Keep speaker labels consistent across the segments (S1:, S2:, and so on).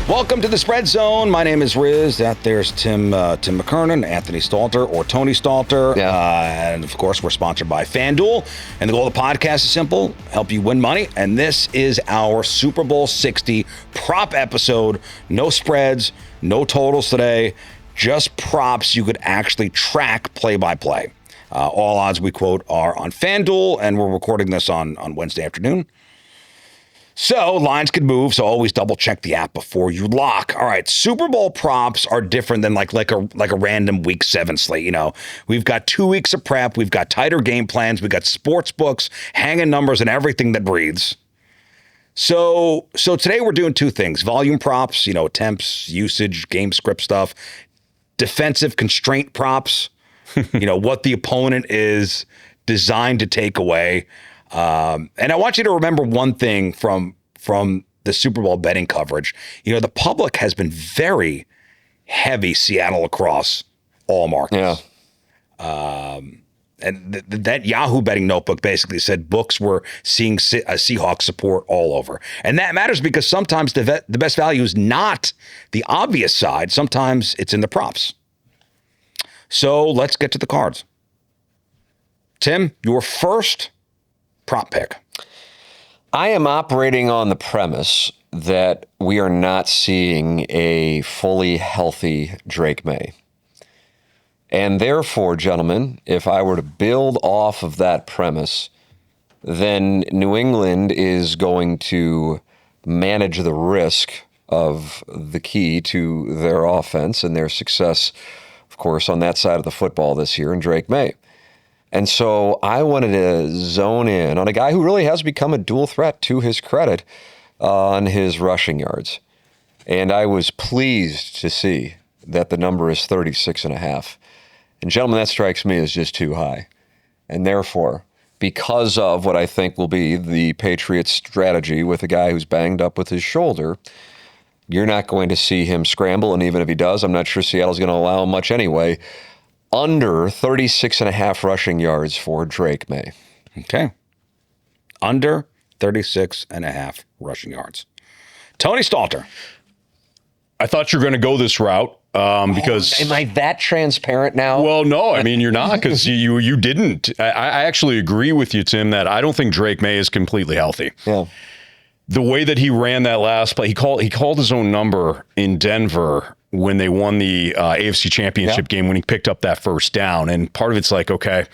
S1: Welcome to the Spread Zone. My name is Riz. There's Tim McKernan, Anthony Stalter, or Tony Stalter.
S2: Yeah.
S1: And, of course, we're sponsored by FanDuel. And the goal of the podcast is simple, help you win money. And this is our Super Bowl 60 prop episode. No spreads, no totals today, just props you could actually track play-by-play. All odds we quote are on FanDuel, and we're recording this on Wednesday afternoon. So lines could move, so always double check the app before you lock. All right, Super Bowl props are different than like a random Week 7 slate. You know, we've got 2 weeks of prep, we've got tighter game plans, we've got sports books, hanging numbers, and everything that breathes. So today we're doing 2 things: volume props, attempts, usage, game script stuff; defensive constraint props, what the opponent is designed to take away. And I want you to remember one thing from the Super Bowl betting coverage. The public has been very heavy Seattle across all markets.
S2: Yeah.
S1: And that Yahoo betting notebook basically said books were seeing Seahawks support all over. And that matters because sometimes the best value is not the obvious side. Sometimes it's in the props. So let's get to the cards. Tim, your first prop pick.
S2: I am operating on the premise that we are not seeing a fully healthy Drake May. And therefore, gentlemen, if I were to build off of that premise, then New England is going to manage the risk of the key to their offense and their success, of course, on that side of the football this year in Drake May. And so I wanted to zone in on a guy who really has become a dual threat, to his credit, on his rushing yards. And I was pleased to see that the number is 36.5. And gentlemen, that strikes me as just too high. And therefore, because of what I think will be the Patriots' strategy with a guy who's banged up with his shoulder, you're not going to see him scramble. And even if he does, I'm not sure Seattle's going to allow him much anyway. Under 36.5 rushing yards for Drake May.
S1: Okay. Under 36.5 rushing yards. Tony Stalter.
S3: I thought you were going to go this route because...
S2: Am I that transparent now?
S3: Well, no, I mean, you're not, because you didn't. I actually agree with you, Tim, that I don't think Drake May is completely healthy.
S2: Yeah.
S3: The way that he ran that last play, he called his own number in Denver when they won the AFC Championship game, when he picked up that first down. And part of it's like, okay,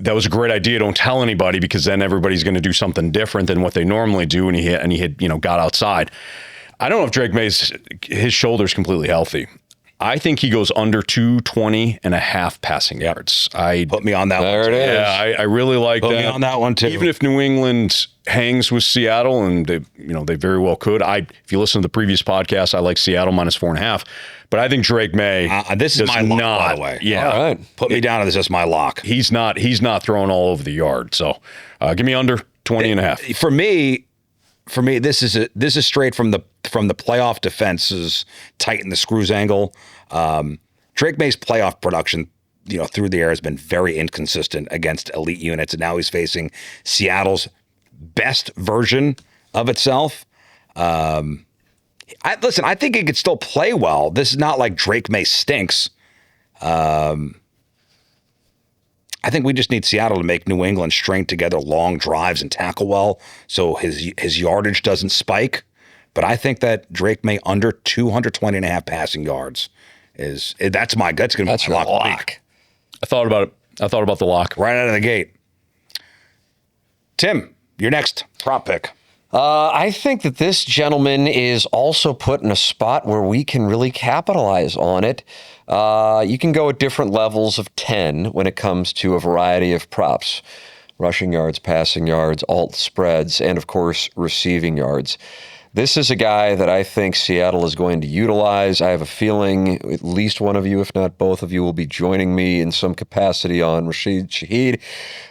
S3: that was a great idea. Don't tell anybody, because then everybody's going to do something different than what they normally do. And he had got outside. I don't know if Drake May's his shoulder's completely healthy. I think he goes under 220.5 passing yards.
S1: Put me on that one.
S2: There it is.
S3: Yeah, I really like that.
S1: Put me on that one too.
S3: Even if New England hangs with Seattle, and they very well could. If you listen to the previous podcast, I like Seattle minus 4.5. But I think Drake May.
S1: This is my lock, by the way.
S3: Yeah,
S2: all right.
S1: Put me down. This is my lock.
S3: He's not throwing all over the yard. So give me under 20.5.
S1: For me, this is straight from the playoff defenses tighten the screws angle. Drake May's playoff production, through the air has been very inconsistent against elite units, and now he's facing Seattle's best version of itself. I think he could still play well. This is not like Drake May stinks. I think we just need Seattle to make New England string together long drives and tackle well, so his yardage doesn't spike. But I think that Drake May under 220.5 passing yards that's going to be my lock.
S3: I thought about it. I thought about the lock
S1: right out of the gate. Tim, your next prop pick.
S2: I think that this gentleman is also put in a spot where we can really capitalize on it. You can go at different levels of 10 when it comes to a variety of props: rushing yards, passing yards, alt spreads, and of course, receiving yards. This is a guy that I think Seattle is going to utilize. I have a feeling at least one of you, if not both of you, will be joining me in some capacity on Rashid Shaheed.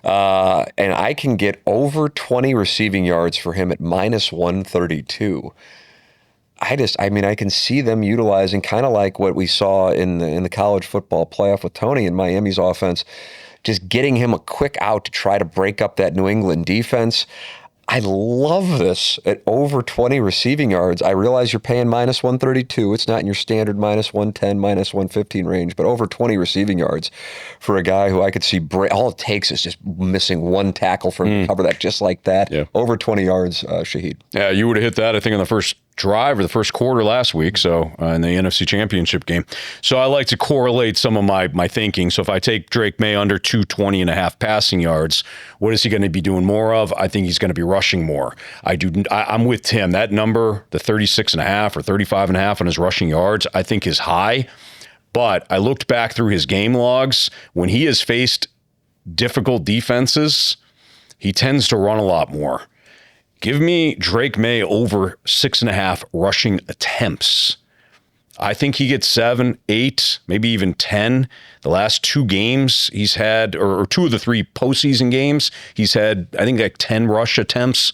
S2: And I can get over 20 receiving yards for him at minus 132. I can see them utilizing, kind of like what we saw in the college football playoff with Tony and Miami's offense, just getting him a quick out to try to break up that New England defense. I love this at over 20 receiving yards. I realize you're paying minus 132. It's not in your standard minus 110, minus 115 range, but over 20 receiving yards for a guy who I could see all it takes is just missing one tackle for him to cover that just like that.
S3: Yeah.
S2: Over 20 yards, Shaheed.
S3: Yeah, you would have hit that, I think, in the first drive or the first quarter last week, so in the NFC Championship game. So I like to correlate some of my thinking. So if I take Drake May under 220.5 passing yards, what is he going to be doing more of? I think he's going to be rushing more. I'm with Tim. That number, the 36.5 or 35.5 on his rushing yards, I think is high. But I looked back through his game logs. When he has faced difficult defenses, he tends to run a lot more. Give me Drake May over 6.5 rushing attempts. I think he gets 7, 8, maybe even 10. The last 2 games he's had, or 2 of the 3 postseason games, he's had, I think, like 10 rush attempts.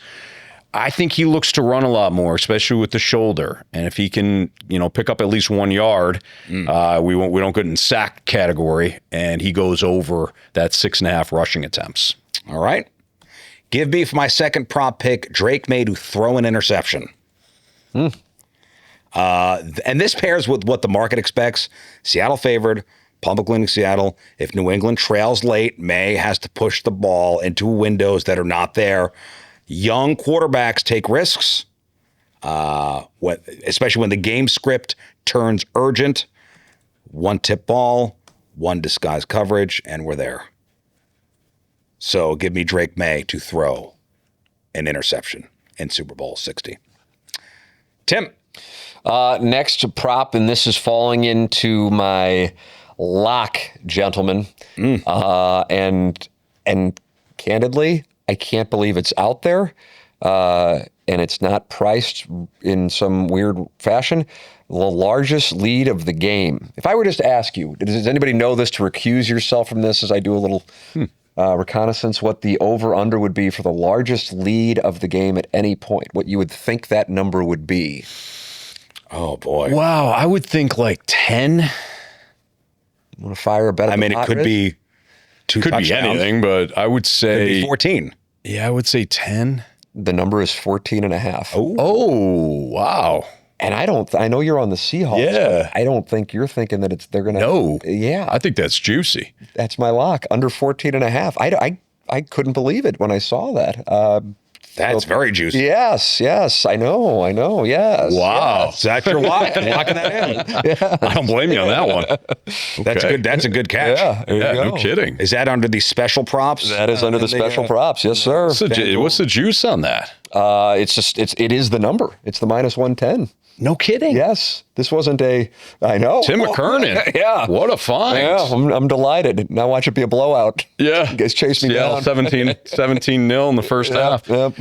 S3: I think he looks to run a lot more, especially with the shoulder. And if he can, pick up at least 1 yard, we don't get in sack category, and he goes over that 6.5 rushing attempts.
S1: All right. Give me for my second prop pick, Drake May to throw an interception. And this pairs with what the market expects. Seattle favored, public leaning Seattle. If New England trails late, May has to push the ball into windows that are not there. Young quarterbacks take risks, especially when the game script turns urgent. 1 tip ball, 1 disguise coverage, and we're there. So give me Drake May to throw an interception in Super Bowl 60. Tim.
S2: Next prop, and this is falling into my lock, gentlemen. And candidly, I can't believe it's out there, and it's not priced in some weird fashion. The largest lead of the game. If I were just to ask you, does anybody know this, to recuse yourself from this as I do a little reconnaissance, what the over-under would be for the largest lead of the game at any point, what you would think that number would be?
S1: Oh, boy.
S3: Wow, I would think like 10.
S2: Want to fire a bet?
S1: I mean, it could be 2
S3: Could
S1: touchdowns.
S3: be anything, but I would say...
S1: Could be 14.
S3: Yeah, I would say 10.
S2: The number is 14.5.
S3: Oh, wow.
S2: And I know you're on the Seahawks.
S3: Yeah.
S2: I don't think you're thinking that they're going to.
S3: No.
S2: Yeah.
S3: I think that's juicy.
S2: That's my lock. Under 14.5. I couldn't believe it when I saw that.
S1: That's very juicy.
S2: Yes. I know. Yes.
S3: Wow.
S1: Yes. That's your lock. I'm locking that in.
S3: I don't blame you on that one.
S1: That's good. That's a good catch.
S2: Yeah. There you
S3: Yeah,
S2: go.
S3: no kidding.
S1: Is that under the special props?
S2: That is under the special props. Yes, sir.
S3: What's the juice on that?
S2: It is the number. It's the minus 110.
S3: No kidding.
S2: Yes. This wasn't I know.
S3: Tim McKernan.
S2: Yeah.
S3: What a find.
S2: Yeah, I'm delighted. Now watch it be a blowout.
S3: Yeah.
S2: You guys chased me
S3: Seattle
S2: down.
S3: 17-0 in the first half.
S2: Yep.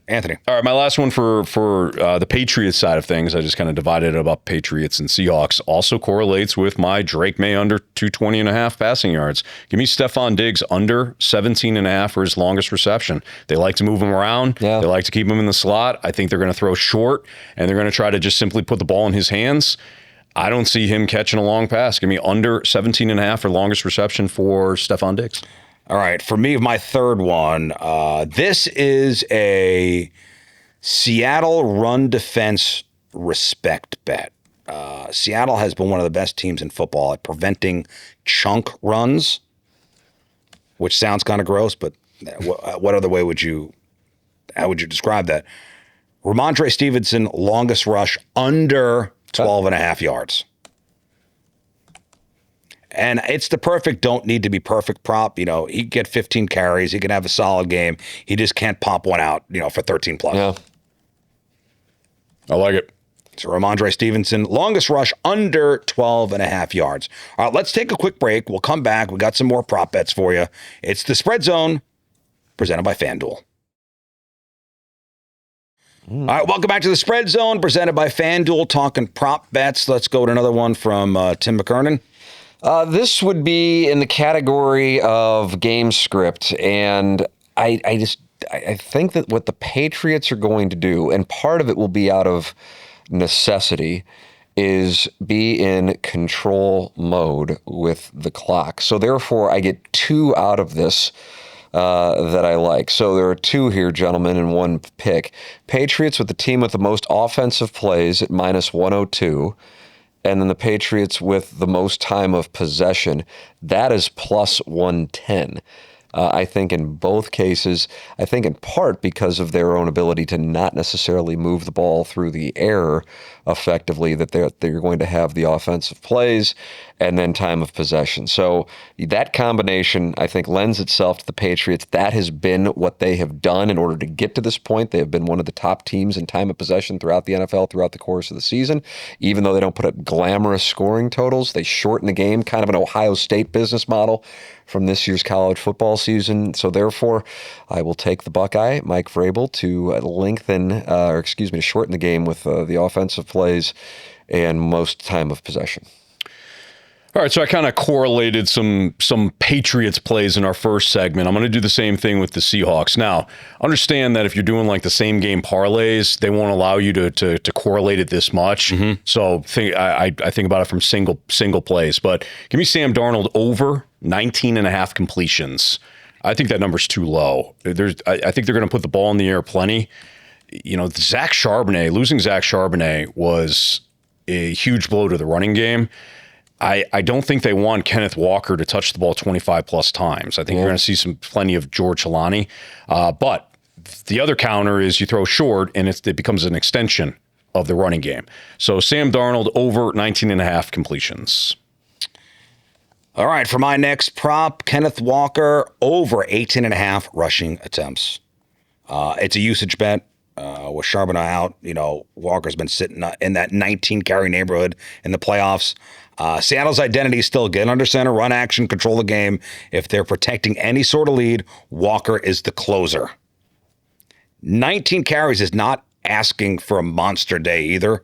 S1: Anthony.
S3: All right, my last one for the Patriots side of things, I just kind of divided it up, Patriots and Seahawks, also correlates with my Drake May under 220.5 passing yards. Give me Stephon Diggs under 17.5 for his longest reception. They like to move him around.
S2: Yeah.
S3: They like to keep him in the slot. I think they're going to throw short, and they're going to try to just simply put the ball in his hands. I don't see him catching a long pass. Give me under 17.5 for longest reception for Stephon Diggs.
S1: All right. For me, my third one, this is a Seattle run defense respect bet. Seattle has been one of the best teams in football at preventing chunk runs, which sounds kind of gross, but what other way how would you describe that? Ramondre Stevenson, longest rush under 12.5 yards. And it's the perfect, don't need to be perfect prop. He can get 15 carries. He can have a solid game. He just can't pop one out, for 13 plus.
S2: Yeah.
S3: I like it.
S1: So Ramondre Stevenson, longest rush under 12.5 yards. All right, let's take a quick break. We'll come back. We got some more prop bets for you. It's the Spread Zone, presented by FanDuel. All right, welcome back to the Spread Zone, presented by FanDuel, talking prop bets. Let's go to another one from Tim McKernan.
S2: This would be in the category of game script, and I think that what the Patriots are going to do, and part of it will be out of necessity, is be in control mode with the clock. So therefore, I get 2 out of this. that I like. So there are two here, gentlemen, and one pick. Patriots with the team with the most offensive plays at minus 102, and then the Patriots with the most time of possession. That is plus 110. I think in both cases, I think in part because of their own ability to not necessarily move the ball through the air effectively, that they're going to have the offensive plays and then time of possession. So that combination, I think, lends itself to the Patriots. That has been what they have done in order to get to this point. They have been one of the top teams in time of possession throughout the NFL throughout the course of the season. Even though they don't put up glamorous scoring totals, they shorten the game, kind of an Ohio State business model from this year's college football season. So therefore, I will take the Buckeye, Mike Vrabel, to shorten the game with the offensive plays and most time of possession.
S3: All right, so I kind of correlated some Patriots plays in our first segment. I'm going to do the same thing with the Seahawks. Now, understand that if you're doing like the same game parlays, they won't allow you to correlate it this much. Mm-hmm. So I think about it from single plays. But give me Sam Darnold over 19.5 completions. I think that number's too low. I think they're going to put the ball in the air plenty. You know, losing Zach Charbonnet was a huge blow to the running game. I don't think they want Kenneth Walker to touch the ball 25 plus times. I think you're going to see plenty of George Halani. But the other counter is you throw short and it becomes an extension of the running game. So Sam Darnold over 19.5 completions.
S1: All right, for my next prop, Kenneth Walker over 18.5 rushing attempts. It's a usage bet. With Charbonnet out, Walker's been sitting in that 19 carry neighborhood in the playoffs. Seattle's identity is still get under center, run action, control the game. If they're protecting any sort of lead, Walker is the closer. 19 carries is not asking for a monster day either.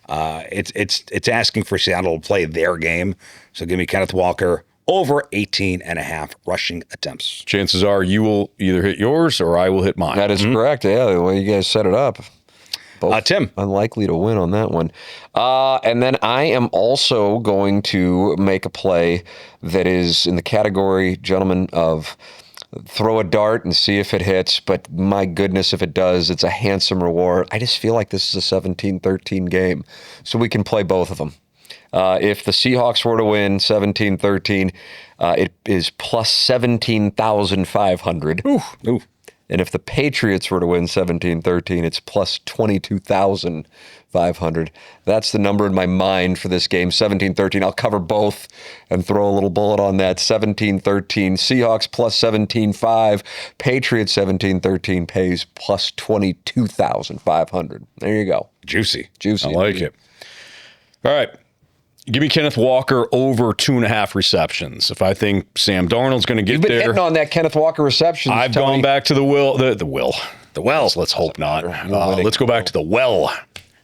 S1: It's asking for Seattle to play their game. So give me Kenneth Walker over 18.5 rushing attempts.
S3: Chances are you will either hit yours or I will hit mine.
S2: That is correct. Yeah, the way you guys set it up. Both
S1: Tim.
S2: Unlikely to win on that one. And then I am also going to make a play that is in the category, gentlemen, of throw a dart and see if it hits. But my goodness, if it does, it's a handsome reward. I just feel like this is a 17-13 game. So we can play both of them. If the Seahawks were to win 17-13, it is plus 17,500.
S1: Ooh.
S2: And if the Patriots were to win 17-13, it's plus 22,500. That's the number in my mind for this game, 17-13. I'll cover both and throw a little bullet on that. 17-13. Seahawks plus 17.5. Patriots 17-13 pays plus 22,500. There you go.
S1: Juicy.
S2: Juicy.
S3: I like it. All right. Give me Kenneth Walker over 2.5 receptions. If I think Sam Darnold's going to get
S2: You've been
S3: there,
S2: hitting on that Kenneth Walker reception.
S3: I've gone back to the wells. Let's hope not. Let's go back to the well.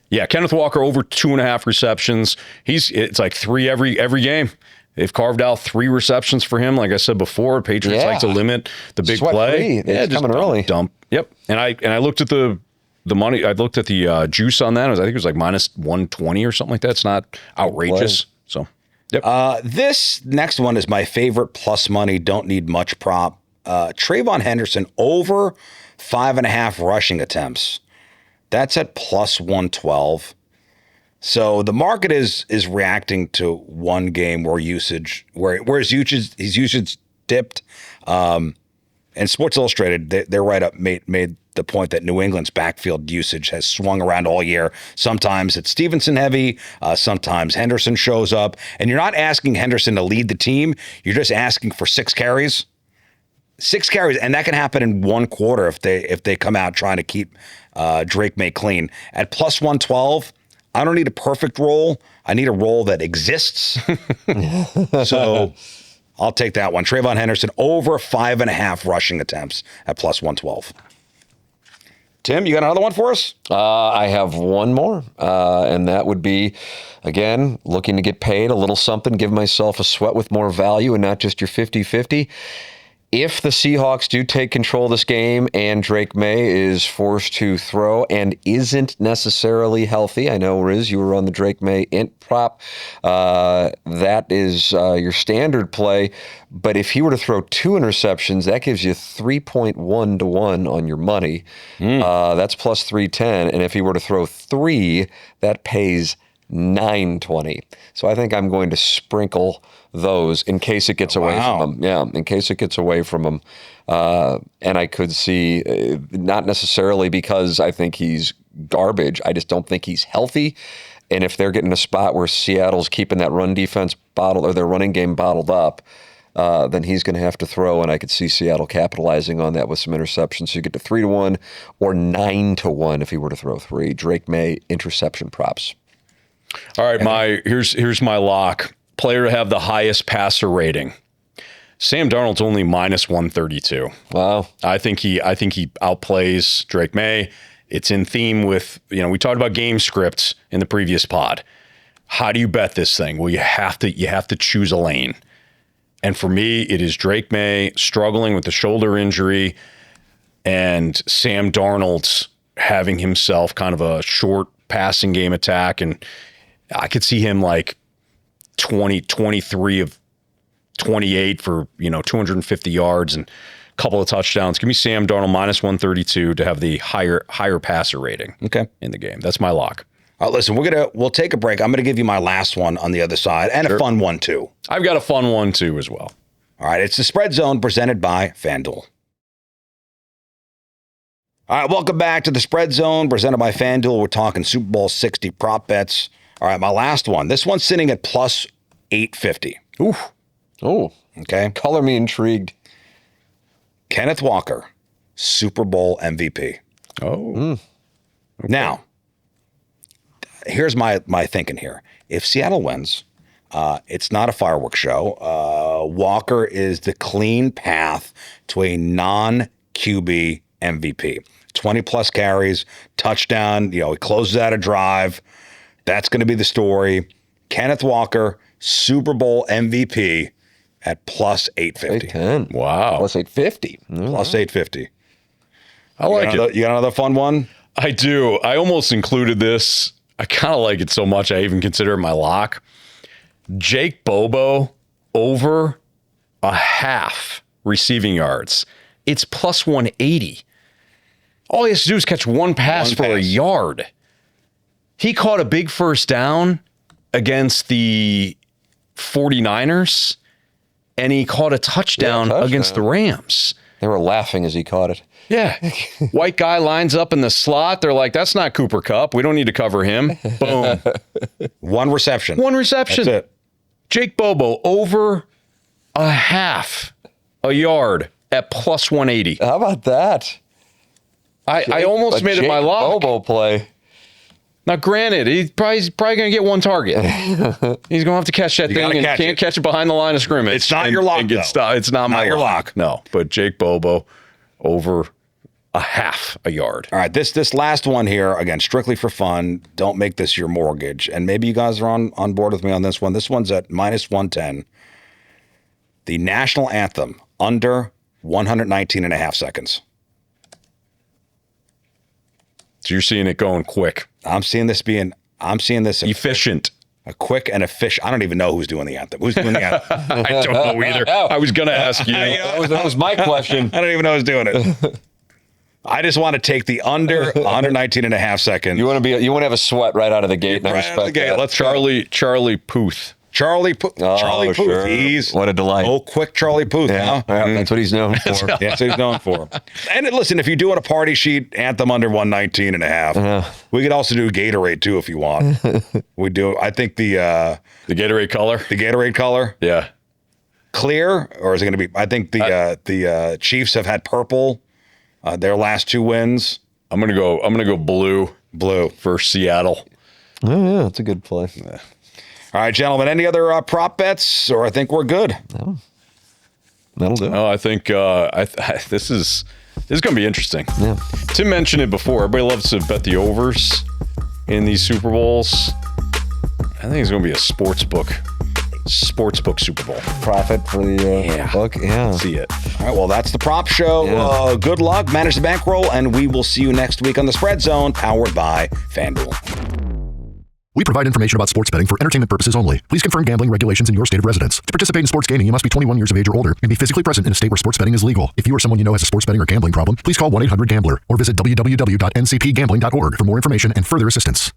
S3: Yeah, Kenneth Walker over 2.5 receptions. It's like 3 every game. They've carved out 3 receptions for him. Like I said before, Patriots like to limit the big play.
S2: It's coming early.
S3: Dump. Yep. And I looked at the money. I looked at the juice on that. I think it was like minus 120 or something like that. It's not outrageous. So, yep.
S1: This next one is my favorite plus money. Don't need much prop. Trayvon Henderson over 5.5 rushing attempts. That's at plus 112. So the market is reacting to one game where his usage dipped. And Sports Illustrated, their write-up made the point that New England's backfield usage has swung around all year. Sometimes it's Stevenson heavy. Sometimes Henderson shows up. And you're not asking Henderson to lead the team. You're just asking for 6 carries. 6 carries, and that can happen in one quarter if they come out trying to keep Drake May clean. At plus 112, I don't need a perfect roll. I need a roll that exists. So I'll take that one. Trayvon Henderson over 5.5 rushing attempts at plus 112. Tim, you got another one for us?
S2: I have one more, and that would be, again, looking to get paid a little something, give myself a sweat with more value and not just your 50-50. If the Seahawks do take control of this game and Drake May is forced to throw and isn't necessarily healthy, I know, Riz, you were on the Drake May int prop. That is your standard play. But if he were to throw 2 interceptions, that gives you 3.1 to 1 on your money. That's plus 310. And if he were to throw 3, that pays 920. So I think I'm going to sprinkle those in case it gets away from him. Yeah, in case it gets away from him. And I could see, not necessarily because I think he's garbage, I just don't think he's healthy. And if they're getting a spot where Seattle's keeping that run defense bottled, or their running game bottled up, then he's going to have to throw, and I could see Seattle capitalizing on that with some interceptions. So you get to 3 to 1 or 9 to 1 if he were to throw 3. Drake May interception props.
S3: All right, here's my lock. Player to have the highest passer rating. Sam Darnold's only minus 132.
S2: Wow.
S3: I think he outplays Drake May. It's in theme with, we talked about game scripts in the previous pod. How do you bet this thing? Well, you have to choose a lane. And for me, it is Drake May struggling with the shoulder injury and Sam Darnold's having himself kind of a short passing game attack. And I could see him like 23 of 28 for, 250 yards and a couple of touchdowns. Give me Sam Darnold minus 132 to have the higher passer rating in the game. That's my lock.
S1: Listen, we'll take a break. I'm going to give you my last one on the other side, and a fun one too.
S3: I've got a fun one too as well.
S1: All right, it's the Spread Zone presented by FanDuel. All right, welcome back to the Spread Zone presented by FanDuel. We're talking Super Bowl 60 prop bets. All right, my last one. This one's sitting at plus 850.
S2: Ooh. Oh.
S1: Okay.
S2: Color me intrigued.
S1: Kenneth Walker, Super Bowl MVP.
S3: Oh.
S1: Okay. Now, here's my thinking here. If Seattle wins, it's not a fireworks show. Walker is the clean path to a non-QB MVP. 20-plus carries, touchdown. He closes out a drive. That's going to be the story. Kenneth Walker, Super Bowl MVP at plus 850.
S2: 810.
S3: Wow.
S2: Plus 850.
S1: Plus 850.
S3: I like it.
S1: You got another fun one?
S3: I do. I almost included this. I kind of like it so much I even consider it my lock. Jake Bobo over a half receiving yards. It's plus 180. All he has to do is catch one pass for a yard. He caught a big first down against the 49ers, and he caught a touchdown against the Rams.
S2: They were laughing as he caught it.
S3: Yeah. White guy lines up in the slot. They're like, that's not Cooper Kupp. We don't need to cover him. Boom.
S1: One reception.
S3: That's it. Jake Bobo over a half a yard at plus 180.
S2: How about that?
S3: I almost made it my lock.
S2: Bobo play.
S3: Now, granted, he's probably going to get one target. He's going to have to catch that thing and can't catch it behind the line of scrimmage.
S1: It's not your lock, though.
S3: It's not my
S1: your lock.
S3: No, but Jake Bobo over a half a yard.
S1: All right, this last one here, again, strictly for fun. Don't make this your mortgage. And maybe you guys are on board with me on this one. This one's at minus 110. The national anthem under 119 and a half seconds.
S3: So you're seeing it going quick.
S1: I'm seeing this
S3: efficient.
S1: A quick and efficient. I don't even know who's doing the anthem. Who's doing the anthem?
S3: I don't know either. I was going to ask you.
S2: That was my question.
S1: I don't even know who's doing it. I just want to take the under 119 and a half seconds.
S2: You want to have a sweat right out of the gate. And I respect that.
S3: Let's Charlie Puth.
S1: Charlie Puth.
S2: Sure. What a delight.
S1: Oh, quick Charlie Puth.
S2: Yeah, that's what he's known for.
S1: That's what he's known for. And listen, if you're doing a party sheet, anthem under 119 and a half. We could also do Gatorade too if you want. We do. I think the
S3: Gatorade color.
S1: The Gatorade color.
S3: Yeah.
S1: Clear, or is it going to be? I think the Chiefs have had purple. Their last 2 wins.
S3: I'm gonna go blue for Seattle.
S2: Oh yeah, that's a good play.
S1: Yeah. All right, gentlemen. Any other prop bets, or I think we're good?
S2: No. That'll do.
S3: Oh, I think this is going to be interesting.
S2: Yeah.
S3: Tim mentioned it before. Everybody loves to bet the overs in these Super Bowls. I think it's going to be a sports book. Sportsbook Super Bowl.
S2: Profit for the book. Yeah.
S3: See it.
S1: All right, well, that's the prop show.
S2: Yeah.
S1: Good luck, manage the bankroll, and we will see you next week on the Spread Zone, powered by FanDuel.
S4: We provide information about sports betting for entertainment purposes only. Please confirm gambling regulations in your state of residence. To participate in sports gaming, you must be 21 years of age or older and be physically present in a state where sports betting is legal. If you or someone you know has a sports betting or gambling problem, please call 1-800-GAMBLER or visit www.ncpgambling.org for more information and further assistance.